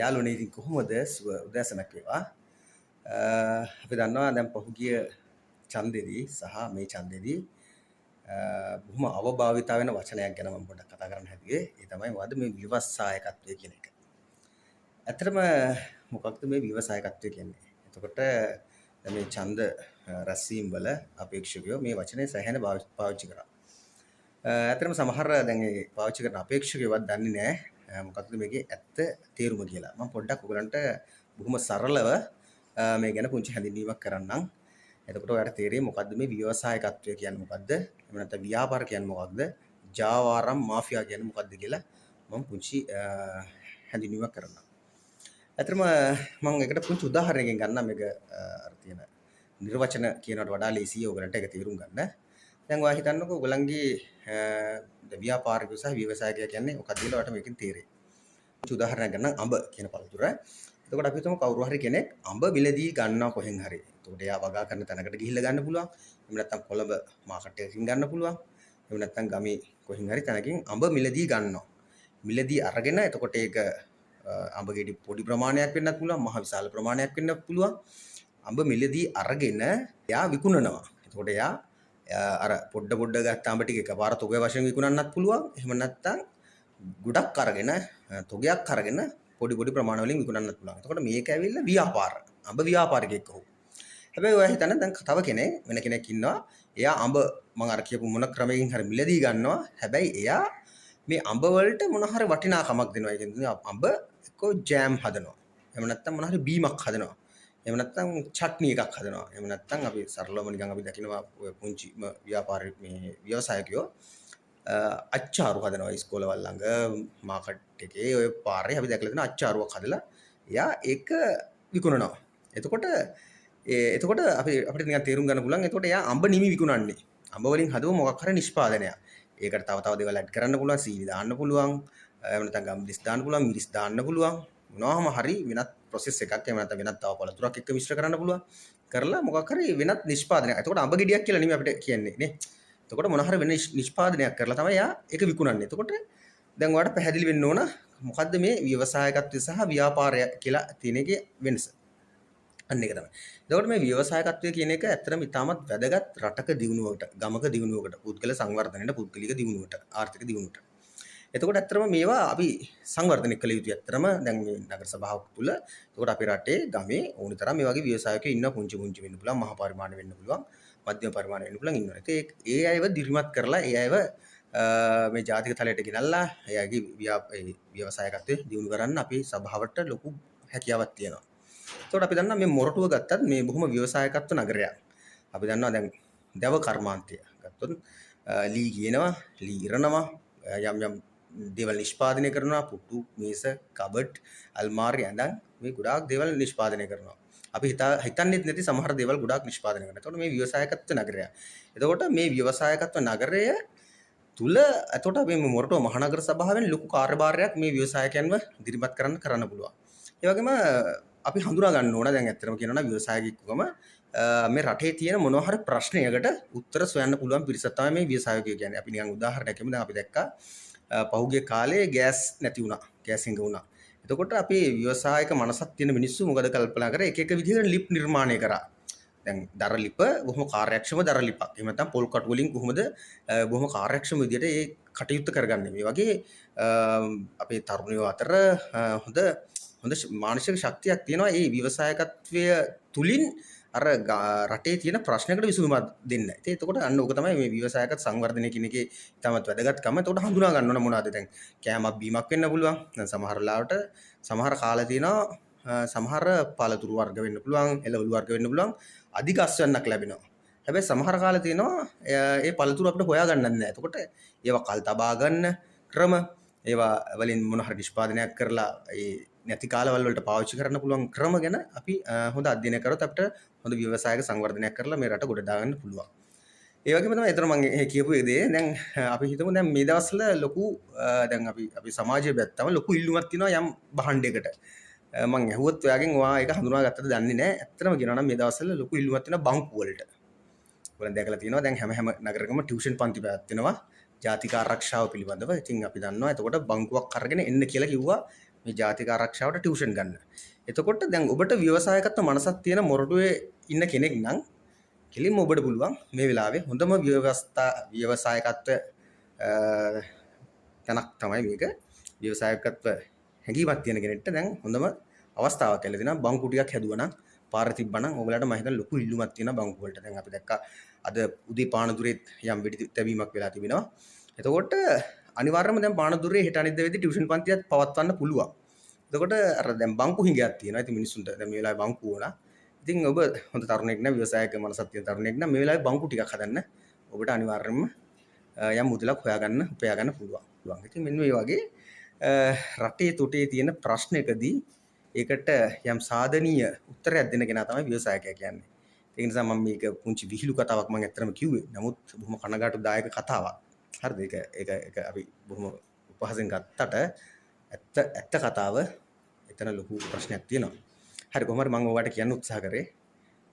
යාළුවනේ ඉතින් කොහොමද උදෑසනක් වේවා. අපි දන්නවා දැන් පහුගිය ඡන්දෙදී සහ මේ ඡන්දෙදී බොහොම අවභාවිතා වෙන වචනයක් ගැන මම පොඩ්ඩක් කතා කරන්න හැදුවේ. ඒ තමයි මොකද්ද මේ ව්‍යවසායකත්වය කියන එක. ඇත්තටම මොකක්ද මේ ව්‍යවසායකත්වය කියන්නේ? එතකොට දැන් මේ ඡන්ද රැස්වීම වල අපේක්ෂකයෝ මේ වචනේ සැහැණ පාවිච්චි කරා. ඇත්තටම සමහර දැන් මේ පාවිච්චි කරන අපේක්ෂකයෝවත් දන්නේ නැහැ මොකක්ද මේකේ ඇත්ත තේරුම කියලා. මම පොඩ්ඩක් ඔයගලන්ට බොහොම සරලව මේ ගැන පුංචි හැඳින්වීමක් කරන්නම්. එතකොට ඔයාලට තේරෙයි මොකද්ද මේ ව්‍යවසායකත්වය කියන්නේ මොකද්ද? එහෙම නැත්නම් ව්‍යාපාර කියන්නේ මොකක්ද? ජාවාරම් මාෆියා කියන්නේ මොකද්ද කියලා මම පුංචි හැඳින්වීමක් කරන්නම්. ඇත්තටම මම ඒකට පුංචි උදාහරණයකින් ගන්නම් මේක අර තියෙන නිර්වචන කියනකට වඩා ලේසියි ඔයගලන්ට ඒක තේරුම් ගන්න. දැන් ඔයා හිතන්නකෝ ඔයගලන්ගේ ව්‍යාපාරිකයෝ සහ ව්‍යවසායකයා කියන්නේ මොකක්ද කියලා ඔයාලට මේකෙන් තේරෙයි. පුංචි උදාහරණයක් ගන්නම් අඹ කියන පළතුර. එතකොට අපි හිතමු කවුරු හරි කෙනෙක් අඹ මිලදී ගන්නවා කොහෙන් හරි. එතකොට එයා වගා කරන තැනකට ගිහිල්ලා ගන්න පුළුවන්. එහෙම නැත්නම් කොළඹ මාකට් එකකින් ගන්න පුළුවන්. එහෙම නැත්නම් ගමේ කොහෙන් හරි තැනකින් අඹ මිලදී ගන්නවා. මිලදී අරගෙන එතකොට ඒක අඹ ගෙඩි පොඩි ප්‍රමාණයක් වෙන්නත් පුළුවන්, මහ විශාල ප්‍රමාණයක් වෙන්නත් පුළුවන්. අඹ මිලදී අරගෙන එයා විකුණනවා. එතකොට එයා අර පොඩ ගත්ත අඹ ටික එකපාර තොගය වශයෙන් විකුණන්නත් පුළුවන්. එහෙම නැත්නම් ගොඩක් අරගෙන තොගයක් අරගෙන පොඩි ප්‍රමාණ වලින් විකුණන්නත් පුළුවන්. එතකොට මේක ඇවිල්ලා ව්‍යාපාර. අඹ ව්‍යාපාරිකයෙක් ඔහු. හැබැයි ඔයා හිතන්න දැන් තව කෙනෙක් වෙන කෙනෙක් ඉන්නවා. එයා අඹ මම අර කියපු මොන ක්‍රමයකින් හරි මිලදී ගන්නවා. හැබැයි එයා මේ අඹ වලට මොන හරි වටිනාකමක් දෙනවා. ඒ කියන්නේ අඹ එක්කෝ ජෑම් හදනවා. එහෙම නැත්නම් මොන හරි බීමක් හදනවා. එහෙම නැත්නම් චට්නි එකක් හදනවා. එහෙම නැත්නම් අපි සරලවම නිකන් අපි දකිනවා ඔය පුංචි ව්‍යාපාරික මේ ව්‍යවසායකයෝ අච්චාරු හදනවා ඉස්කෝලවල් ළඟ මාකට් එකේ ඔය පාරේ අපි දැකලා තියෙන අච්චාරුවක් හදලා එයා ඒක විකුණනවා. එතකොට අපිට නිකන් තේරුම් ගන්න පුළුවන්. එතකොට එයා අඹ නිමි විකුණන්නේ. අඹ වලින් හදව මොකක් හරි නිෂ්පාදනයක්. ඒකට තව දේවල් ඇඩ් කරන්න පුළුවන්, සීනි දාන්න පුළුවන්, එහෙම නැත්නම් ගම්දිස් දාන්න පුළුවන්, මිරිස් දාන්න පුළුවන්. මොනවාම හරි වෙනත් ප්‍රොසෙස් එකක් එහෙම නැත්නම් වෙනත් තව පළතුරක් එක්ක මිශ්‍ර කරන්න පුළුවන්. කරලා මොකක් හරි වෙනත් නිෂ්පාදනයක්. එතකොට අඹ ගෙඩියක් කියලා නෙමෙයි අපිට කියන්නේ නේ. එතකොට මොන හරි වෙන නිෂ්පාදනයක් කරලා තමයි යා ඒක විකුණන්නේ. එතකොට දැන් ඔයාලට පැහැදිලි වෙන්න ඕන මොකද්ද මේ ව්‍යවසායකත්වය සහ ව්‍යාපාරය කියලා තියෙන එකේ වෙනස. අන්න ඒක තමයි. එතකොට මේ ව්‍යවසායකත්වය කියන එක ඇත්තටම ඉතාමත් වැදගත් රටක දියුණුවකට, ගමක දියුණුවකට, පුද්ගල සංවර්ධනයට, පුද්ගලික දියුණුවට, ආර්ථික දියුණුවට. එතකොට ඇත්තටම මේවා අපි සංවර්ධනය කළ යුතුයි. ඇත්තටම දැන් මේ නගර සභාවක් තුල එතකොට අපේ රටේ ගමේ ඕනි තරම් මේ වගේ ව්‍යවසායකයෝ ඉන්න පුංචි වෙන්න පුළුවන්, මහා පරිමාණ වෙන්න පුළුවන්, මධ්‍යම පරිමාණ වෙන්න පුළුවන් ඉන්නවා. ඒ අයව දිරිමත් කරලා ඒ අයව මේ ජාතික තලයට ගෙනල්ලා එයාගේ ව්‍යවසායකත්වය දියුණු කරන්න අපි සභාවට ලොකු හැකියාවක් තියෙනවා. එතකොට අපි දන්නවා මේ මොරටුව ගත්තත් මේ බොහොම ව්‍යවසායකත්ව නගරයක්. අපි දන්නවා දැන් දැව කර්මාන්තය ගත්තොත් ලී කියනවා, ලී ඉරනවා, යම් දේවල් නිෂ්පාදනය කරනවා, පුටු, මේස, කබඩ්, අල්මාරි ඇඳන් මේ ගොඩාක් දේවල් නිෂ්පාදනය කරනවා. අපි හිතන්නේ නැති සමහර දේවල් ගොඩාක් නිෂ්පාදනය කරනවා. එතකොට මේ ව්‍යවසායකත්ව නගරයක්. එතකොට මේ ව්‍යවසායකත්ව නගරය තුල එතකොට අපි මොරටුව මහනගර සභාවෙන් ලොකු කාර්යභාරයක් මේ ව්‍යවසායකයන්ව ඉදිරිපත් කරන්න පුළුවන්. ඒ වගේම අපි හඳුනා ගන්න ඕන දැන් ඇත්තටම කියනවා නම් ව්‍යවසායකයෙකුම මේ රටේ තියෙන මොනවා හරි ප්‍රශ්නයකට උත්තර සොයන්න පුළුවන් පිරිසක් තමයි මේ ව්‍යවසායකයෝ කියන්නේ. අපි නිකන් උදාහරණයක් කියමු. දැන් අපි දැක්කා පහුගිය කාලේ ගෑස් නැති වුණා. ගෑස් හිඟ වුණා. එතකොට අපි ව්‍යවසායක මනසක් තියෙන මිනිස්සු මොකද කල්පනා කරේ? එක විදිහකට ලිප් නිර්මාණය කරා. දැන් දර ලිප බොහොම කාර්යක්ෂම දර ලිපක්. එහෙම නැත්නම් පොල් කටු වලින් කොහොමද බොහොම කාර්යක්ෂම විදිහට ඒ කටයුත්ත කරගන්නේ. මේ වගේ අපේ තරුණයෝ අතර හොඳ මානසික ශක්තියක් තියෙනවා. ඒ ව්‍යවසායකත්වය තුලින් අර රටේ තියෙන ප්‍රශ්නකට විසඳුමක් දෙන්න. ඉතින් එතකොට අන්න ඕක තමයි මේ ව්‍යවසායකත් සංවර්ධනය කියන එකේ ඉතාමත් වැදගත්කම. එතකොට හඳුනා ගන්න ඕන මොනවද දැන් කෑමක් බීමක් වෙන්න පුළුවන්. දැන් සමහර වෙලාවට සමහර කාලා තියෙනවා සමහර පළතුරු වර්ග වෙන්න පුළුවන්, එළවලු වර්ග වෙන්න පුළුවන්. අධික අස්වැන්නක් ලැබෙනවා. හැබැයි සමහර කාලා තියෙනවා ඒ පළතුරු අපිට හොයාගන්නත් නැහැ. එතකොට ඒවා කල් තබා ගන්න ක්‍රම, ඒවා වලින් මොන හරි නිෂ්පාදනයක් කරලා ඒ නැති කාලවල වලට පාවිච්චි කරන්න පුළුවන් ක්‍රම ගැන අපි හොඳ අධ්‍යයනයක් කරොත් අපිට හොඳ ව්‍යවසායක සංවර්ධනයක් කරලා මේ රට ගොඩ දාගන්න පුළුවන්. ඒ වගේම තමයි එතන මම කියපු දේ දැන් අපි හිතමු දැන් මේ දවස්වල ලොකු දැන් අපි සමාජයේ බැත්තම ලොකු ඉල්ලුමක් තියෙනවා යම් භාණ්ඩයකට. මම ඇහුවොත් ඔයාගෙන් ඔයා ඒක හඳුනාගත්තද දන්නේ නැහැ. ඇත්තටම කියනවා නම් මේ දවස්වල ලොකු ඉල්ලුමක් තියෙනවා බංකු වලට. ඔයාලා දැකලා තියෙනවා දැන් හැම නගරකම ටියුෂන් පන්ති පැවැත්වෙනවා ජාතික ආරක්ෂාව පිළිබඳව. ඉතින් අපි දන්නවා එතකොට බංකුවක් අරගෙන එන්න කියලා කිව්වා මේ ජාතික ආරක්ෂාවට ටියුෂන් ගන්න. එතකොට දැන් ඔබට ව්‍යවසායකත්ව මනසක් තියෙන මොරටුවේ ඉන්න කෙනෙක් නම් කෙලින්ම ඔබට පුළුවන් මේ වෙලාවේ හොඳම ව්‍යවසායකත්ව තැනක් තමයි මේක. ව්‍යවසායකත්ව හැඟීමක් තියෙන කෙනෙක්ට දැන් හොඳම අවස්ථාවක් කියලා දෙනවා. බංකු ටිකක් හැදුවා නම් පාර තිබ්බනම් ඔයගලට මම හිතන ලොකු ඉල්ලුමක් තියෙනවා බංකු වලට. දැන් අපි දැක්කා අද උදේ පානදුරේත් යම් වෙඩි තැබීමක් වෙලා තිබෙනවා. එතකොට අනිවාර්යයෙන්ම දැන් පානදුරේ හෙට අනිද්දා වෙද්දී ටියුෂන් පන්තියක් පවත්වන්න පුළුවන්. එතකොට අර දැන් බංකු හිඟයක් තියෙනවා. ඉතින් මිනිස්සුන්ට දැන් මේ වෙලාවේ බංකු ඕන. ඉතින් ඔබ හොඳ තරුණයෙක් නම් ව්‍යවසායක මනසක් තියෙන තරුණයෙක් නම් මේ වෙලාවේ බංකු ටිකක් හදන්න ඔබට අනිවාර්යයෙන්ම යම් මුදලක් උපයාගන්න පුළුවන්. ඉතින් මෙන්න මේ වගේ රටේ තොටේ තියෙන ප්‍රශ්නයකදී ඒකට යම් සාධනීය උත්තරයක් දෙන්න කෙනා තමයි ව්‍යවසායකයා කියන්නේ. ඒ නිසා මම මේක පුංචි විහිළු කතාවක් මම ඇත්තටම කිව්වේ. නමුත් බොහොම කනගාටුදායක කතාවක්. හරිද? ඒක අපි බොහොම උපහාසෙන් ගත්තට ඇත්ත කතාව එතන ලොකු ප්‍රශ්නයක් තියෙනවා. හරි කොහොම හරි මම ඔයාලට කියන්න උත්සාහ කරේ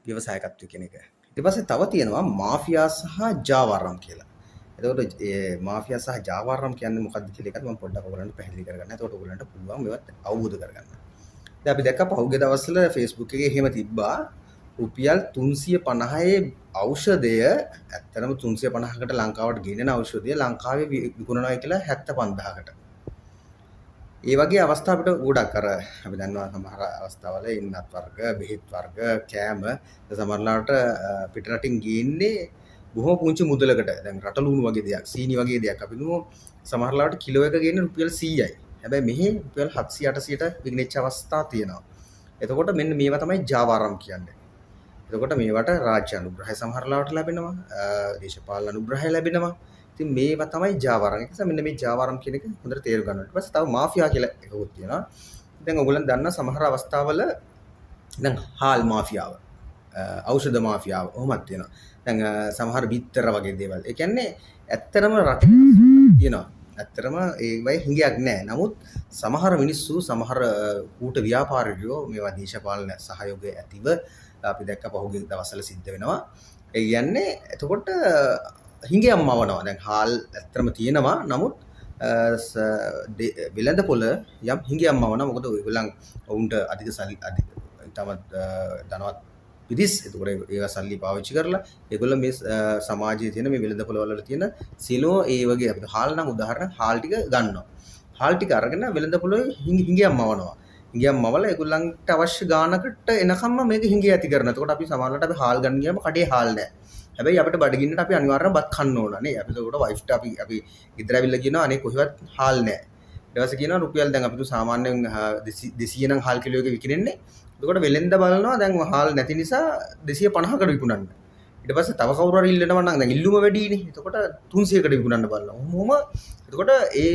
ව්‍යවසායකත්වය කියන එක. ඊට පස්සේ තව තියෙනවා මාෆියා සහ ජාවාරම් කියලා. එතකොට ඒ මාෆියා සහ ජාවාරම් කියන්නේ මොකක්ද කියලා එකත් මම පොඩ්ඩක් ඔයගලන්ට පැහැදිලි කරගන්න. එතකොට ඔයගලන්ට පුළුවන් මේවත් අවබෝධ කරගන්න. දැන් අපි දැක්ක පහුගිය දවස්වල Facebook එකේ එහෙම තිබ්බා රුපියල් 350 ඖෂධය ඇත්තටම 350කට ලංකාවට ගෙනෙන ඖෂධය ලංකාවේ විකුණනවා කියලා 75000කට. ඒ වගේ අවස්ථා අපිට ගොඩක් අර අපි දන්නවා සමහර අවස්ථාවල ඉන්නත් වර්ග, බෙහෙත් වර්ග, කෑම සමහරලාට පිටරටින් ගේන්නේ බොහොම පුංචි මුදලකට. දැන් රටලුණු වගේ දෙයක්, සීනි වගේ දෙයක් අපි දුමු සමහරලාට කිලෝ එක ගේන්නේ රුපියල් 100යි. හැබැයි මෙහි රුපියල් 700 800ට විකිනෙච්ච අවස්ථා තියෙනවා. එතකොට මෙන්න මේවා තමයි ජාවාරම් කියන්නේ. එතකොට මේවට රාජ්‍ය අනුග්‍රහය සමහරලාට ලැබෙනවා, දේශපාලන අනුග්‍රහය ලැබෙනවා. ඉතින් මේවා තමයි ජාවාරම්. ඒ නිසා මෙන්න මේ ජාවාරම් කියන එක හොඳට තේරුම් ගන්න ඕනේ. ඊට පස්සේ තව මාෆියා කියලා එකකුත් තියෙනවා. දැන් ඔයගොල්ලන් දන්න සමහර අවස්ථාවල දැන් හාල් මාෆියාව, ඖෂධ මාෆියාව ඔහොමත් තියෙනවා. දැන් සමහර බිත්තර වගේ දේවල්. ඒ කියන්නේ ඇත්තරම රටේ තියෙනවා. ඇත්තරම ඒ වගේ හිඟයක් නැහැ. නමුත් සමහර මිනිස්සු සමහර කූට ව්‍යාපාරිකයෝ මේවා දේශපාලන සහයෝගය ඇතිව අපි දැක්ක පහුගිය දවස්වල සිද්ධ වෙනවා. ඒ කියන්නේ එතකොට හිඟයක් මවනවා. දැන් හාල් ඇත්තරම තියෙනවා. නමුත් වෙළඳ පොළ යම් හිඟයක් මවනවා. මොකද ඔයගොල්ලන් ඔවුන්ට අධික සල්ලි තමත් ධනවත් පිරිස්. එතකොට ඒවා සල්ලි පාවිච්චි කරලා ඒගොල්ලෝ මේ සමාජයේ තියෙන මේ වෙළඳ පොළ වල තියෙන සිලෝ ඒ වගේ අපිට හාල් නම් උදාහරණ හාල් ටික ගන්නවා. හාල් ටික අරගෙන වෙළඳ පොළේ හිඟයක් මවනවා. හිඟයක් මවලා ඒගොල්ලන්ට අවශ්‍ය ගානකට එනකම්ම මේක හිඟය ඇති කරනවා. එතකොට අපි සමහරවිට අපි හාල් ගන්න ගියාම කඩේ හාල් නැහැ. හැබැයි අපිට බඩගින්නට අපි අනිවාර්යයෙන්ම බත් කන්න ඕන නේ. අපි ඒකට වයිෆ්ට අපි ගෙදර ඇවිල්ලා කියනවා අනේ කොහෙවත් හාල් නැහැ. ඊට පස්සේ කියනවා රුපියල් දැන් අපිට සාමාන්‍යයෙන් 200 නම් හාල් කිලෝ එක විකිනෙන්නේ. එතකොට වෙලෙන්ද බලනවා දැන් හාල් නැති නිසා 250කට විකුණන්න. ඊට පස්සේ තව කවුරු හරි ඉල්ලනවා නම් දැන් ඉල්ලුම වැඩිනේ. එතකොට 300කට විකුණන්න බලනවා. මොහොම එතකොට ඒ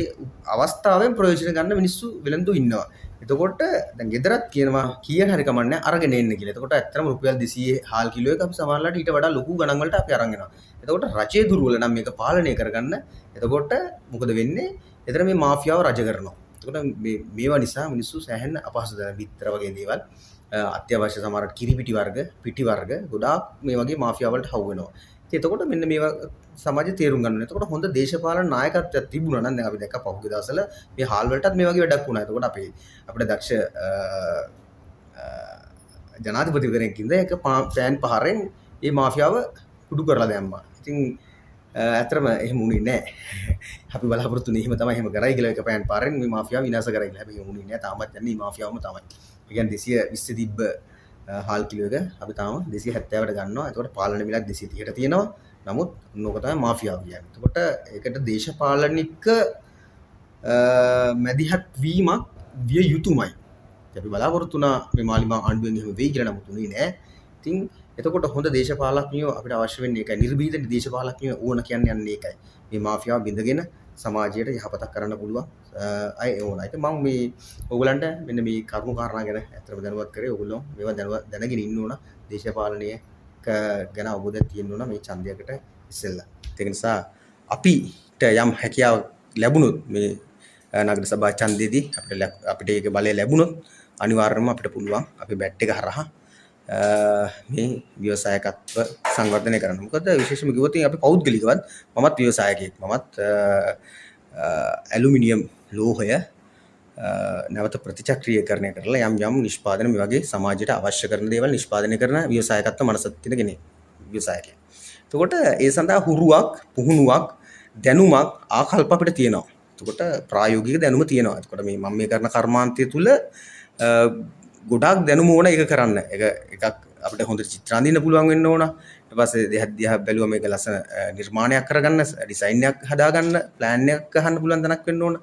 අවස්ථාවෙන් ප්‍රයෝජන ගන්න මිනිස්සු වෙලෙන්දු ඉන්නවා. එතකොට දැන් ගෙදරත් කියනවා කීයක් හරි කමන්නේ අරගෙන එන්න කියලා. එතකොට ඇත්තටම රුපියල් 200 හාල් කිලෝ එක අපි සමහරවිට ඊට වඩා ලොකු ගණන් වලට අපි අරන් එනවා. එතකොට රජයේ දුර්වල නම් මේක පාලනය කරගන්න. එතකොට මොකද වෙන්නේ? එතන මේ මාෆියාව රජ කරනවා. එතකොට මේවා නිසා මිනිස්සු සෑහෙන අපහසුතාවයන් විතර වගේ දේවල් අත්‍යවශ්‍ය සමහර කිරිපිටි වර්ග, පිටි වර්ග ගොඩාක් මේ වගේ මාෆියා වලට හවු වෙනවා. ඉතින් එතකොට මෙන්න මේවා සමාජය තේරුම් ගන්න ඕනේ. එතකොට හොඳ දේශපාලන නායකත්වයක් තිබුණා නම් දැන් අපි දැක්ක පහුගිය දවස්වල මේ හාල් වලටත් මේ වගේ වැඩක් වුණා. එතකොට අපිට දක්ෂ ජනාධිපතිවරයෙක් ඉඳ එක පෑන් පහරෙන් මේ මාෆියාව කුඩු කරලා දැම්මා. ඉතින් ඇත්තටම එහෙම වුණේ නැහැ. අපි බලාපොරොත්තු වෙන්නේ එහෙම තමයි එහෙම කරයි කියලා එක පෑන් පහරෙන් මේ මාෆියාව විනාශ කරයි කියලා. හැබැයි වුණේ නැහැ. තාමත් යන්නේ මේ මාෆියාවම තමයි. ඒ කියන්නේ 220 තිබ්බ හාල් කිලෝ එක අපි තාම 270ට ගන්නවා. එතකොට පාලන මිලක් 230ට තියෙනවා. නමුත් නෝක තමයි මාෆියාව කියන්නේ. එතකොට ඒකට දේශපාලනික මැදිහත් වීමක් විය යුතුමයි. අපි බලාපොරොත්තු වුණා මේ මාලිමා ආණ්ඩුවෙන් එහෙම වෙයි කියලා නමුත් උනේ නැහැ. ඉතින් එතකොට හොඳ දේශපාලඥයෝ අපිට අවශ්‍ය වෙන්නේ ඒකයි. නිර්භීත දේශපාලඥයෝ ඕන කියන්නේ යන්නේ ඒකයි. මේ මාෆියාව බිඳගෙන සමාජයට යහපතක් කරන්න පුළුවන් අය ඕනයි. ඉතින් මම මේ ඕගලන්ට මෙන්න මේ කරුණු කාරණා ගැන අත්‍තරම දැනුවත් කරේ. ඕගොල්ලෝ මේවා දැනගෙන ඉන්න ඕන. දේශපාලනයේ ගැන අවබෝධයක් තියෙන්න ඕන මේ ඡන්දයකට ඉස්සෙල්ලා. ඒක නිසා අපිට යම් හැකියාවක් ලැබුණොත් මේ නගර සභා ඡන්දෙදී අපිට ඒක බලය ලැබුණොත් අනිවාර්යයෙන්ම අපිට පුළුවන් අපි බැට් එක හරහා මේ ව්‍යවසායකත්ව සංවර්ධනය කරන්න. මොකද විශේෂයෙන්ම කිව්වොත් අපි පෞද්ගලිකවත් මමත් ව්‍යවසායකයෙක්. මමත් ඇලුමිනියම් ලෝහය නැවත ප්‍රතිචක්‍රීයකරණය කරලා යම් යම් නිෂ්පාදන මේ වගේ සමාජයට අවශ්‍ය කරන දේවල් නිෂ්පාදනය කරන ව්‍යවසායකත්ව මනසක් තියෙන කෙනෙක් ව්‍යවසායකයා. එතකොට ඒ සඳහා හුරුවක්, පුහුණුවක්, දැනුමක්, ආකල්ප අපිට තියෙනවා. එතකොට ප්‍රායෝගික දැනුම තියෙනවා. එතකොට මම මේ කරන කර්මාන්තය තුල ගොඩාක් දැනුම ඕන ඒක කරන්න. එකක් අපිට හොඳ චිත්‍ර අඳින්න පුළුවන් වෙන්න ඕන. ඊට පස්සේ දෙහත් දිහා බැලුවා මේක ලස්සන නිර්මාණයක් කරගන්න, ඩිසයින් එකක් හදාගන්න, ප්ලෑන් එකක් අහන්න පුළුවන් තැනක් වෙන්න ඕන.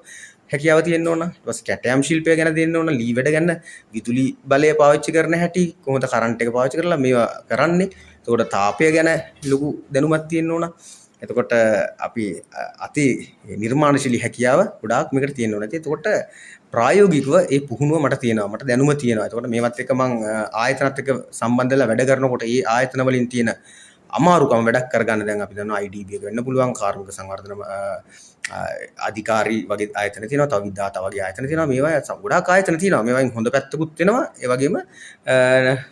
හැකියාව තියෙන්න ඕන. ඊට පස්සේ කැටයම් ශිල්පය ගැන දෙන්න ඕන, ලී වැඩ ගැන, විදුලි බලය පාවිච්චි කරන හැටි, කොහොමද කරන්ට් එක පාවිච්චි කරලා මේවා කරන්නේ. එතකොට තාපය ගැන ලොකු දැනුමක් තියෙන්න ඕන. එතකොට අපි අති නිර්මාණශීලී හැකියාව ගොඩාක් මේකට තියෙන්න ඕන. එතකොට ප්‍රායෝගිකව ඒ පුහුණුව මට තියෙනවා. මට දැනුම තියෙනවා. එතකොට මේවත් එක්ක මම ආයතනත් එක්ක සම්බන්ධ වෙලා වැඩ කරනකොට ඒ ආයතන වලින් තියෙන අමාරුකම වැඩක් කරගන්න දැන් අපි දන්නවා IDB එක වෙන්න පුළුවන්, කාර්මික සංවර්ධන අධිකාරී වගේ ආයතන තියෙනවා, තව විද්‍යාත වගේ ආයතන තියෙනවා. මේවා ගොඩාක් ආයතන තියෙනවා. මේවායින් හොඳ පැත්තකුත් වෙනවා. ඒ වගේම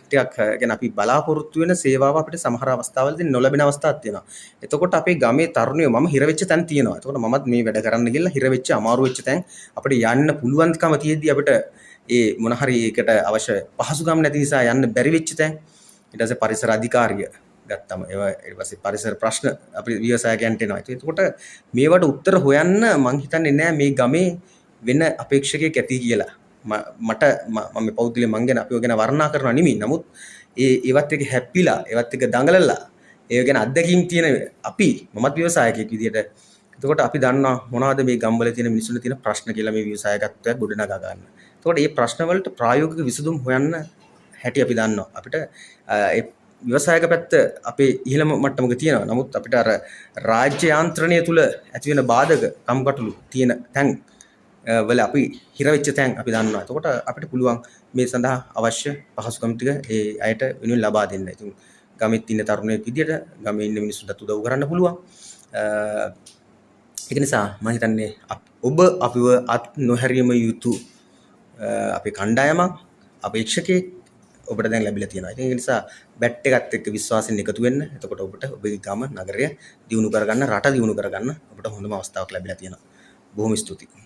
ටිකක් يعني අපි බලාපොරොත්තු වෙන සේවාව අපිට සමහර අවස්ථාවලදී නොලැබෙන අවස්ථාවක් තියෙනවා. එතකොට අපේ ගමේ තරුණයෝ මම හිර වෙච්ච තැන් තියෙනවා. එතකොට මමත් මේ වැඩ කරන්න ගිහලා හිර වෙච්ච අමාරු වෙච්ච තැන් අපිට යන්න පුළුවන්කම තියෙද්දි අපිට ඒ මොන හරි ඒකට අවශ්‍ය පහසුකම් නැති නිසා යන්න බැරි වෙච්ච තැන්. ඊට පස්සේ පරිසර අධිකාරිය ගත්තම ඒවා ඊට පස්සේ පරිසර ප්‍රශ්න අපි ව්‍යවසායකයන්ට එනවා. එතකොට මේවට උත්තර හොයන්න මං හිතන්නේ නෑ මේ ගමේ වෙන අපේක්ෂකයෙක් ඇති කියලා. මට මම පෞද්ගලික මං ගැන අපිව ගැන වර්ණනා කරනවා නෙමෙයි. නමුත් ඒවත් එක හැප්පිලා ඒවත් එක දඟලලා ඒ ගැන අත්දැකීම් තියෙන අපි මමත් ව්‍යවසායකයෙක් විදියට. එතකොට අපි දන්නවා මොනවද මේ ගම්වල තියෙන මිනිස්සුන්ට තියෙන ප්‍රශ්න කියලා මේ ව්‍යවසායකත්වය ගොඩනගා ගන්න. එතකොට මේ ප්‍රශ්න වලට ප්‍රායෝගික විසඳුම් හොයන්න හැටි අපි දන්නවා. අපිට ඒ ව්‍යවසායක පැත්ත අපේ ඉහළම මට්ටමක තියෙනවා. නමුත් අපිට අර රාජ්‍ය යාන්ත්‍රණය තුල ඇති වෙන බාධක කම්කටොළු තියෙන තැන් වල අපි හිර වෙච්ච තැන් අපි දන්නවා. එතකොට අපිට පුළුවන් මේ සඳහා අවශ්‍ය පහසුකම් ටික ඒ අයට වෙනුවෙන් ලබා දෙන්න. ඉතින් ගමෙත් ඉන්න තරුණයෙක් විදියට ගමේ ඉන්න මිනිස්සුන්ට උදව් කරන්න පුළුවන්. ඒක නිසා මම හිතන්නේ ඔබ අපිව අත් නොහැරියම යුතු අපේ කණ්ඩායමක් අපේක්ෂකයෙක් ඔබට දැන් ලැබිලා තියෙනවා. ඒ නිසා බැට් එකත් එක්ක විශ්වාසයෙන් එකතු වෙන්න. එතකොට ඔබට ඔබේ ගම නගරය දියුණු කරගන්න, රට දියුණු කරගන්න ඔබට හොඳම අවස්ථාවක් ලැබිලා තියෙනවා. බොහොම ස්තුතියි.